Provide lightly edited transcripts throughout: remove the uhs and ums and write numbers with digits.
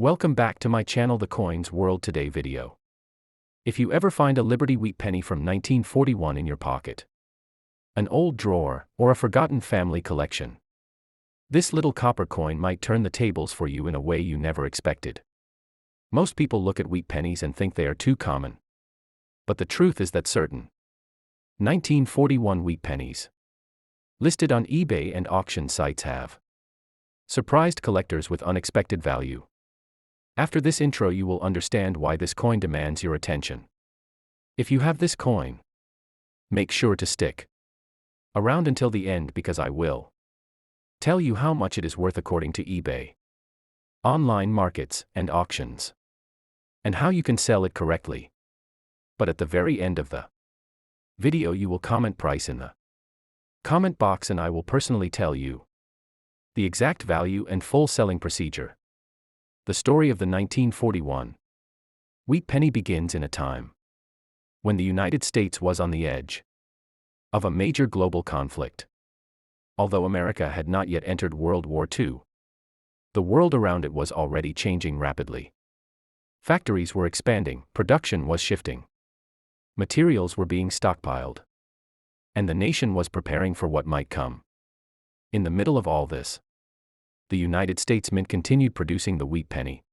Welcome back to my channel, The Coins World Today video. If you ever find a Liberty Wheat penny from 1941 in your pocket, an old drawer, or a forgotten family collection, this little copper coin might turn the tables for you in a way you never expected. Most people look at wheat pennies and think they are too common. But the truth is that certain 1941 wheat pennies, listed on eBay and auction sites, have surprised collectors with unexpected value. After this intro, you will understand why this coin demands your attention. If you have this coin, make sure to stick around until the end, because I will tell you how much it is worth according to eBay, online markets, and auctions, and how you can sell it correctly. But at the very end of the video, you will comment price in the comment box, and I will personally tell you the exact value and full selling procedure. The story of the 1941 wheat penny begins in a time when the United States was on the edge of a major global conflict. Although America had not yet entered World War II, the world around it was already changing rapidly. Factories were expanding, production was shifting, materials were being stockpiled, and the nation was preparing for what might come. In the middle of all this, the United States Mint continued producing the wheat penny,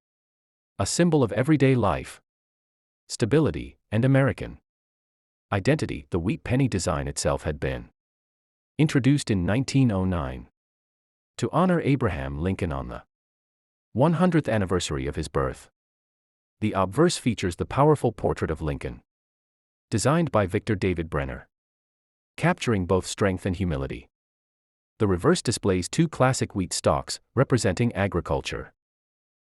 a symbol of everyday life, stability, and American identity. The wheat penny design itself had been introduced in 1909 to honor Abraham Lincoln on the 100th anniversary of his birth. The obverse features the powerful portrait of Lincoln, designed by Victor David Brenner, capturing both strength and humility. The reverse displays two classic wheat stalks, representing agriculture,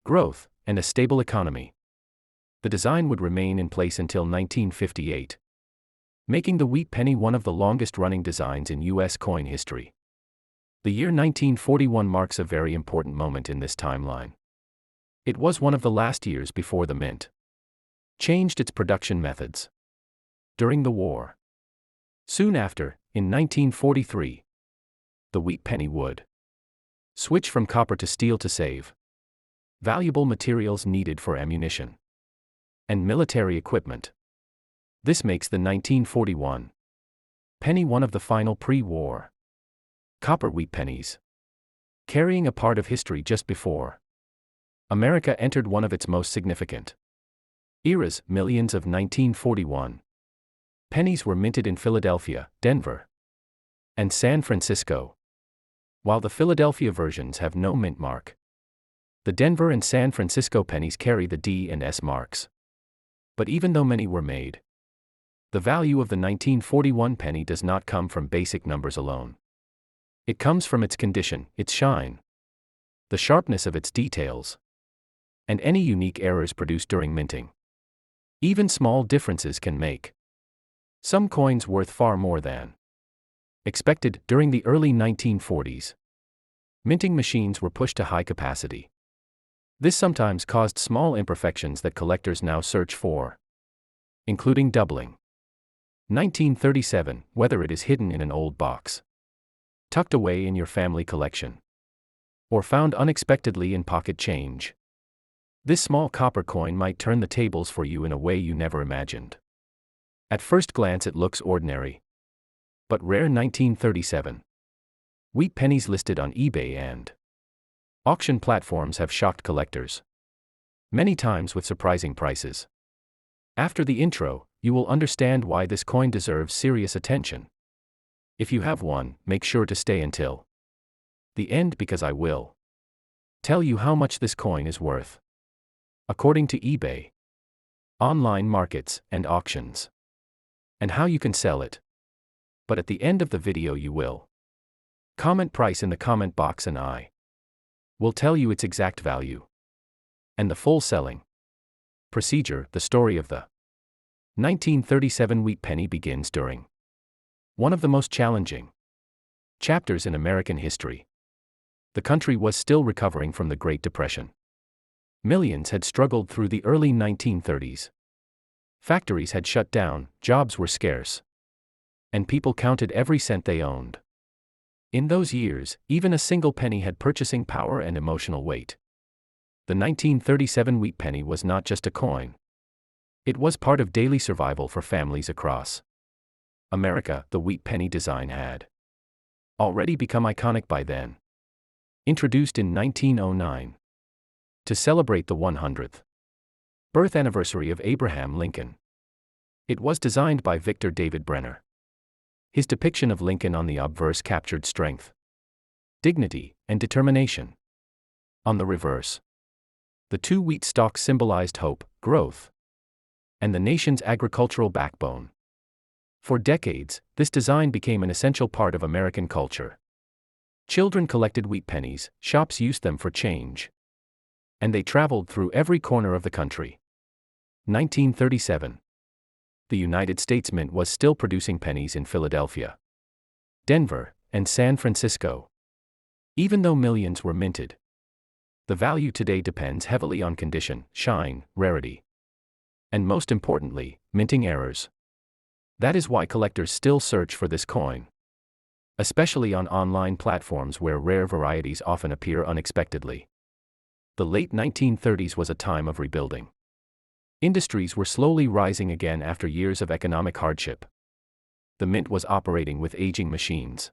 growth, and a stable economy. The design would remain in place until 1958, making the wheat penny one of the longest-running designs in U.S. coin history. The year 1941 marks a very important moment in this timeline. It was one of the last years before the Mint changed its production methods during the war. Soon after, in 1943, the wheat penny would switch from copper to steel to save valuable materials needed for ammunition and military equipment. This makes the 1941 penny one of the final pre-war copper wheat pennies, carrying a part of history just before America entered one of its most significant eras. Millions of 1941 pennies were minted in Philadelphia, Denver, and San Francisco. While the Philadelphia versions have no mint mark, the Denver and San Francisco pennies carry the D and S marks. But even though many were made, the value of the 1941 penny does not come from basic numbers alone. It comes from its condition, its shine, the sharpness of its details, and any unique errors produced during minting. Even small differences can make some coins worth far more than expected. During the early 1940s, minting machines were pushed to high capacity. This sometimes caused small imperfections that collectors now search for, including doubling. 1937, whether it is hidden in an old box, tucked away in your family collection, or found unexpectedly in pocket change, this small copper coin might turn the tables for you in a way you never imagined. At first glance it looks ordinary, but rare. 1937 wheat pennies listed on eBay and auction platforms have shocked collectors, many times with surprising prices. After the intro, you will understand why this coin deserves serious attention. If you have one, make sure to stay until the end, because I will tell you how much this coin is worth according to eBay, online markets, and auctions, and how you can sell it. But at the end of the video you will comment price in the comment box, and I will tell you its exact value and the full selling procedure. The story of the 1937 wheat penny begins during one of the most challenging chapters in American history. The country was still recovering from the Great Depression. Millions had struggled through the early 1930s. Factories had shut down, jobs were scarce, and people counted every cent they owned. In those years, even a single penny had purchasing power and emotional weight. The 1937 wheat penny was not just a coin. It was part of daily survival for families across America. The wheat penny design had already become iconic by then. Introduced in 1909 to celebrate the 100th birth anniversary of Abraham Lincoln. It was designed by Victor David Brenner. His depiction of Lincoln on the obverse captured strength, dignity, and determination. On the reverse, the two wheat stalks symbolized hope, growth, and the nation's agricultural backbone. For decades, this design became an essential part of American culture. Children collected wheat pennies, shops used them for change, and they traveled through every corner of the country. 1937. The United States Mint was still producing pennies in Philadelphia, Denver, and San Francisco. Even though millions were minted, the value today depends heavily on condition, shine, rarity, and most importantly, minting errors. That is why collectors still search for this coin, especially on online platforms where rare varieties often appear unexpectedly. The late 1930s was a time of rebuilding. Industries were slowly rising again after years of economic hardship. The mint was operating with aging machines,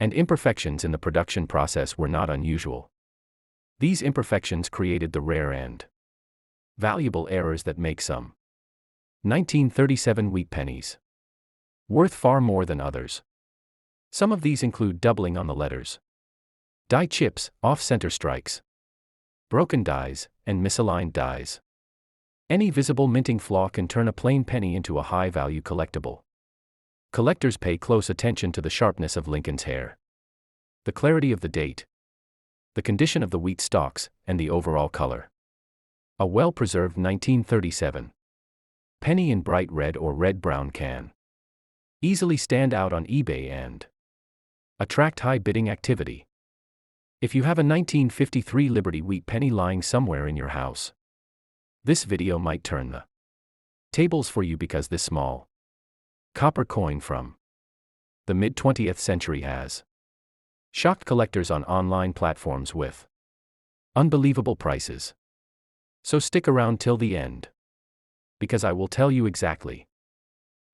and imperfections in the production process were not unusual. These imperfections created the rare and valuable errors that make some 1937 wheat pennies worth far more than others. Some of these include doubling on the letters, die chips, off-center strikes, broken dies, and misaligned dies. Any visible minting flaw can turn a plain penny into a high-value collectible. Collectors pay close attention to the sharpness of Lincoln's hair, the clarity of the date, the condition of the wheat stalks, and the overall color. A well-preserved 1937 penny in bright red or red-brown can easily stand out on eBay and attract high bidding activity. If you have a 1953 Liberty wheat penny lying somewhere in your house, this video might turn the tables for you, because this small copper coin from the mid-20th century has shocked collectors on online platforms with unbelievable prices. So stick around till the end, because I will tell you exactly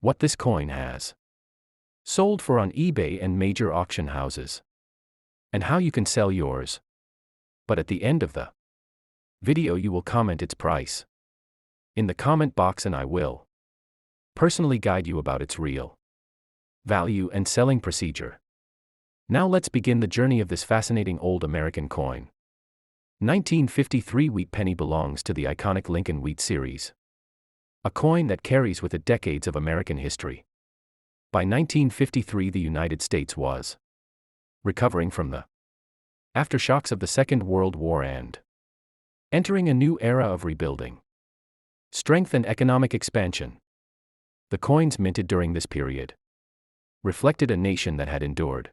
what this coin has sold for on eBay and major auction houses, and how you can sell yours. But at the end of the video you will comment its price in the comment box, and I will personally guide you about its real value and selling procedure. Now let's begin the journey of this fascinating old American coin. 1953 wheat penny belongs to the iconic Lincoln Wheat series, a coin that carries with it decades of American history. By 1953 the United States was recovering from the aftershocks of the Second World War and entering a new era of rebuilding, strength, and economic expansion. The coins minted during this period reflected a nation that had endured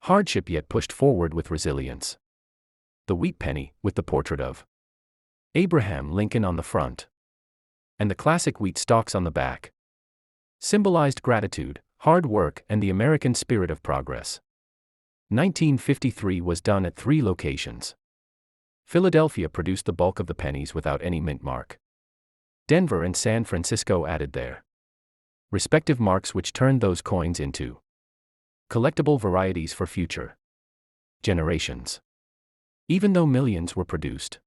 hardship yet pushed forward with resilience. The wheat penny, with the portrait of Abraham Lincoln on the front and the classic wheat stalks on the back, symbolized gratitude, hard work, and the American spirit of progress. 1953 was done at 3 locations. Philadelphia produced the bulk of the pennies without any mint mark. Denver and San Francisco added their respective marks, which turned those coins into collectible varieties for future generations. Even though millions were produced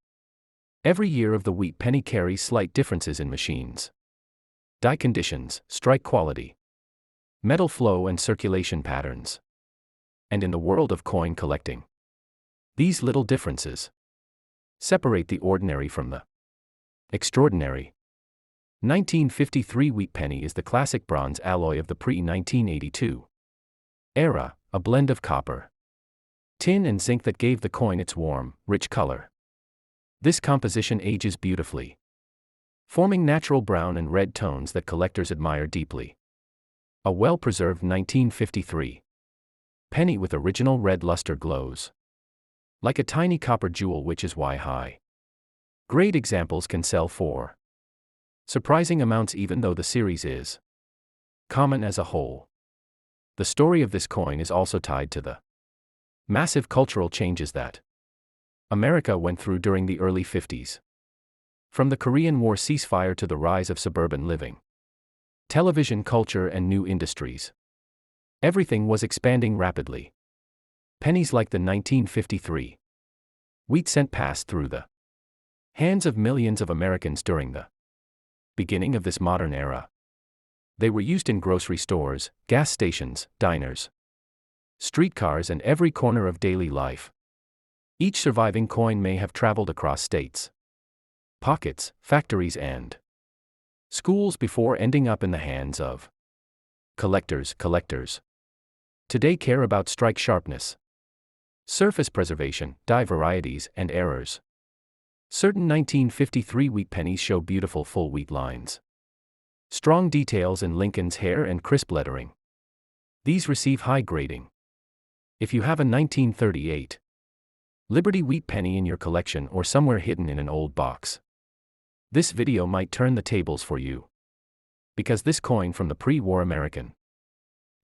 every year of the wheat penny, carries slight differences in machines, die conditions, strike quality, metal flow, and circulation patterns. And in the world of coin collecting, these little differences separate the ordinary from the extraordinary. 1953 wheat penny is the classic bronze alloy of the pre-1982 era, a blend of copper, tin, and zinc that gave the coin its warm, rich color. This composition ages beautifully, forming natural brown and red tones that collectors admire deeply. A well-preserved 1953 penny with original red luster glows like a tiny copper jewel, which is why high-grade examples can sell for surprising amounts even though the series is common as a whole. The story of this coin is also tied to the massive cultural changes that America went through during the early 50s. From the Korean War ceasefire to the rise of suburban living, television culture and new industries. Everything was expanding rapidly. Pennies like the 1953 wheat cent passed through the hands of millions of Americans during the beginning of this modern era. They were used in grocery stores, gas stations, diners, streetcars, and every corner of daily life. Each surviving coin may have traveled across states, pockets, factories, and schools before ending up in the hands of collectors. Today care about strike sharpness, surface preservation, die varieties, and errors. Certain 1953 wheat pennies show beautiful full wheat lines, strong details in Lincoln's hair, and crisp lettering. These receive high grading. If you have a 1938 Liberty wheat penny in your collection or somewhere hidden in an old box, this video might turn the tables for you. Because this coin from the pre-war American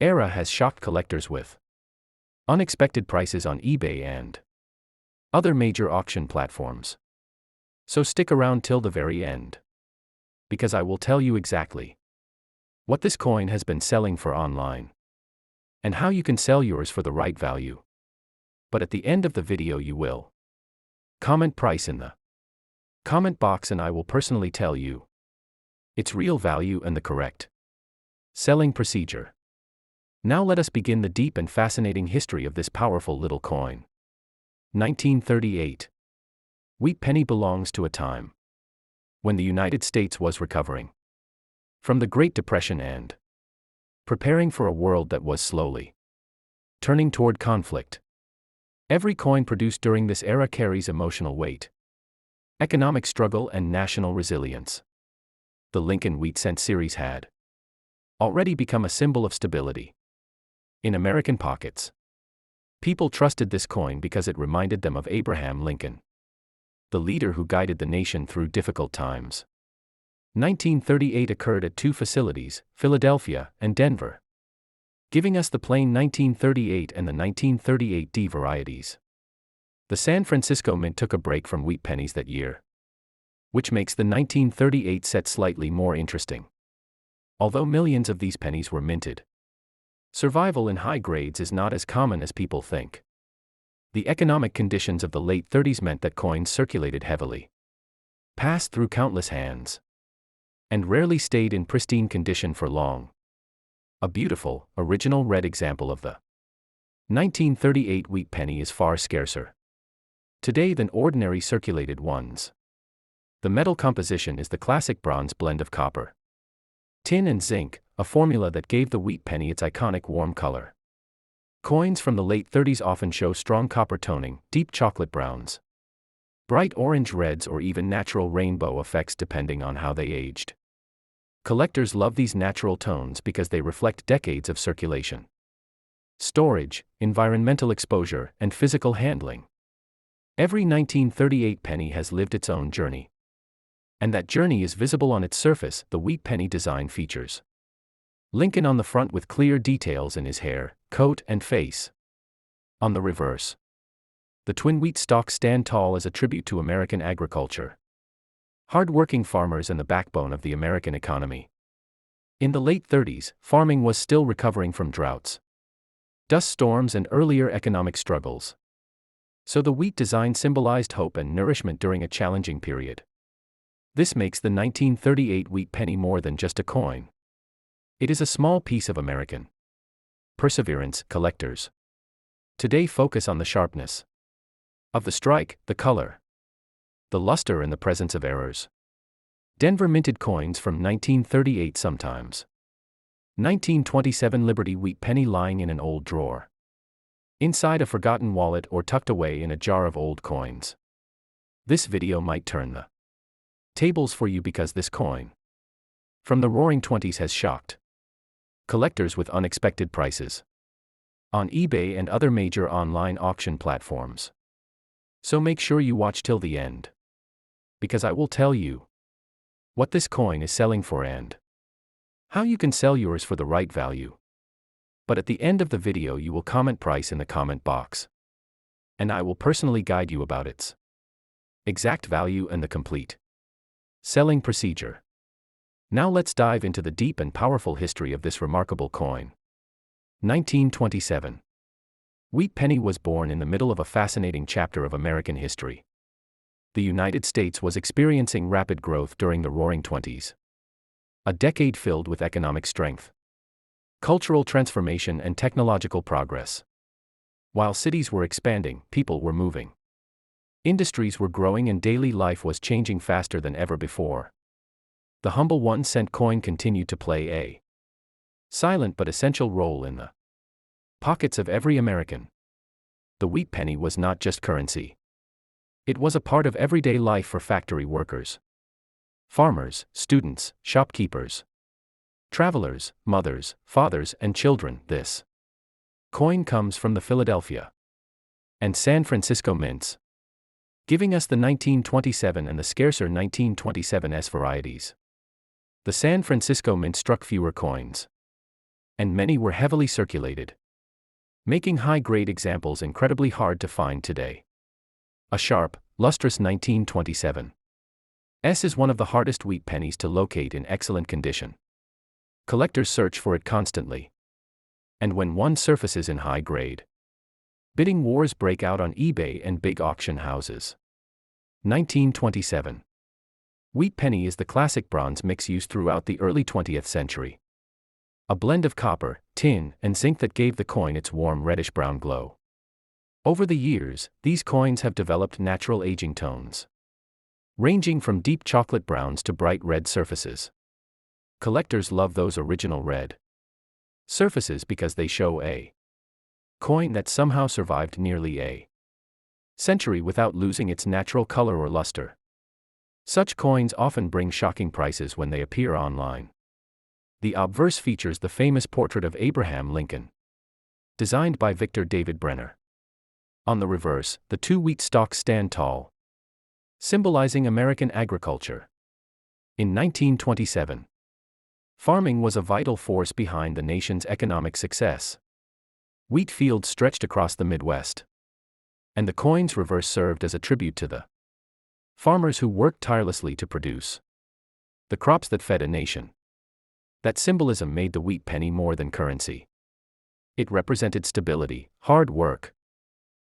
era has shocked collectors with unexpected prices on eBay and other major auction platforms. So stick around till the very end, because I will tell you exactly what this coin has been selling for online, and how you can sell yours for the right value. But at the end of the video you will comment price in the comment box, and I will personally tell you its real value and the correct selling procedure. Now let us begin the deep and fascinating history of this powerful little coin. 1938 wheat penny belongs to a time when the United States was recovering from the Great Depression and preparing for a world that was slowly turning toward conflict. Every coin produced during this era carries emotional weight, economic struggle, and national resilience. The Lincoln Wheat Cent series had already become a symbol of stability in American pockets. People trusted this coin because it reminded them of Abraham Lincoln, the leader who guided the nation through difficult times. 1938 occurred at two facilities, Philadelphia and Denver, giving us the plain 1938 and the 1938D varieties. The San Francisco Mint took a break from wheat pennies that year, which makes the 1938 set slightly more interesting. Although millions of these pennies were minted, survival in high grades is not as common as people think. The economic conditions of the late 30s meant that coins circulated heavily, passed through countless hands, and rarely stayed in pristine condition for long. A beautiful, original red example of the 1938 wheat penny is far scarcer today than ordinary circulated ones. The metal composition is the classic bronze blend of copper, tin, and zinc, a formula that gave the wheat penny its iconic warm color. Coins from the late 30s often show strong copper toning, deep chocolate browns, bright orange reds, or even natural rainbow effects depending on how they aged. Collectors love these natural tones because they reflect decades of circulation, storage, environmental exposure, and physical handling. Every 1938 penny has lived its own journey, and that journey is visible on its surface. The wheat penny design features Lincoln on the front with clear details in his hair, coat, and face. On the reverse, the twin wheat stalks stand tall as a tribute to American agriculture, hard-working farmers, and the backbone of the American economy. In the late 30s, farming was still recovering from droughts, dust storms, and earlier economic struggles. So the wheat design symbolized hope and nourishment during a challenging period. This makes the 1938 wheat penny more than just a coin. It is a small piece of American perseverance. Collectors today focus on the sharpness of the strike, the color, the luster, and the presence of errors. Denver minted coins from 1938 sometimes. 1927 Liberty wheat penny lying in an old drawer, inside a forgotten wallet, or tucked away in a jar of old coins. This video might turn the tables for you because this coin from the Roaring '20s has shocked collectors with unexpected prices on eBay and other major online auction platforms. So make sure you watch till the end, because I will tell you what this coin is selling for and how you can sell yours for the right value. But at the end of the video you will comment price in the comment box. And I will personally guide you about its exact value and the complete selling procedure. Now let's dive into the deep and powerful history of this remarkable coin. 1927. Wheat penny was born in the middle of a fascinating chapter of American history. The United States was experiencing rapid growth during the Roaring Twenties. A decade filled with economic strength, cultural transformation and technological progress. While cities were expanding, people were moving. Industries were growing and daily life was changing faster than ever before. The humble 1-cent coin continued to play a silent but essential role in the pockets of every American. The wheat penny was not just currency. It was a part of everyday life for factory workers, farmers, students, shopkeepers, travelers, mothers, fathers, and children. This coin comes from the Philadelphia and San Francisco mints, giving us the 1927 and the scarcer 1927s varieties. The San Francisco mint struck fewer coins, and many were heavily circulated, making high-grade examples incredibly hard to find today. A sharp, lustrous 1927 S is one of the hardest wheat pennies to locate in excellent condition. Collectors search for it constantly. And when one surfaces in high grade, bidding wars break out on eBay and big auction houses. 1927. Wheat penny is the classic bronze mix used throughout the early 20th century. A blend of copper, tin, and zinc that gave the coin its warm reddish-brown glow. Over the years, these coins have developed natural aging tones, ranging from deep chocolate browns to bright red surfaces. Collectors love those original red surfaces because they show a coin that somehow survived nearly a century without losing its natural color or luster. Such coins often bring shocking prices when they appear online. The obverse features the famous portrait of Abraham Lincoln, designed by Victor David Brenner. On the reverse, the two wheat stalks stand tall, symbolizing American agriculture. In 1927, farming was a vital force behind the nation's economic success. Wheat fields stretched across the Midwest, and the coin's reverse served as a tribute to the farmers who worked tirelessly to produce the crops that fed a nation. That symbolism made the wheat penny more than currency. It represented stability, hard work,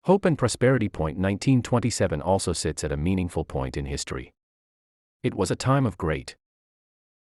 hope and prosperity. 1927 also sits at a meaningful point in history. It was a time of great